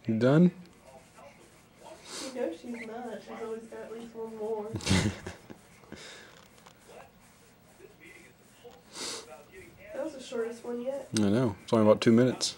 You done? You know she's not. She's always got at least one more. That was the shortest one yet. I know. It's only about 2 minutes.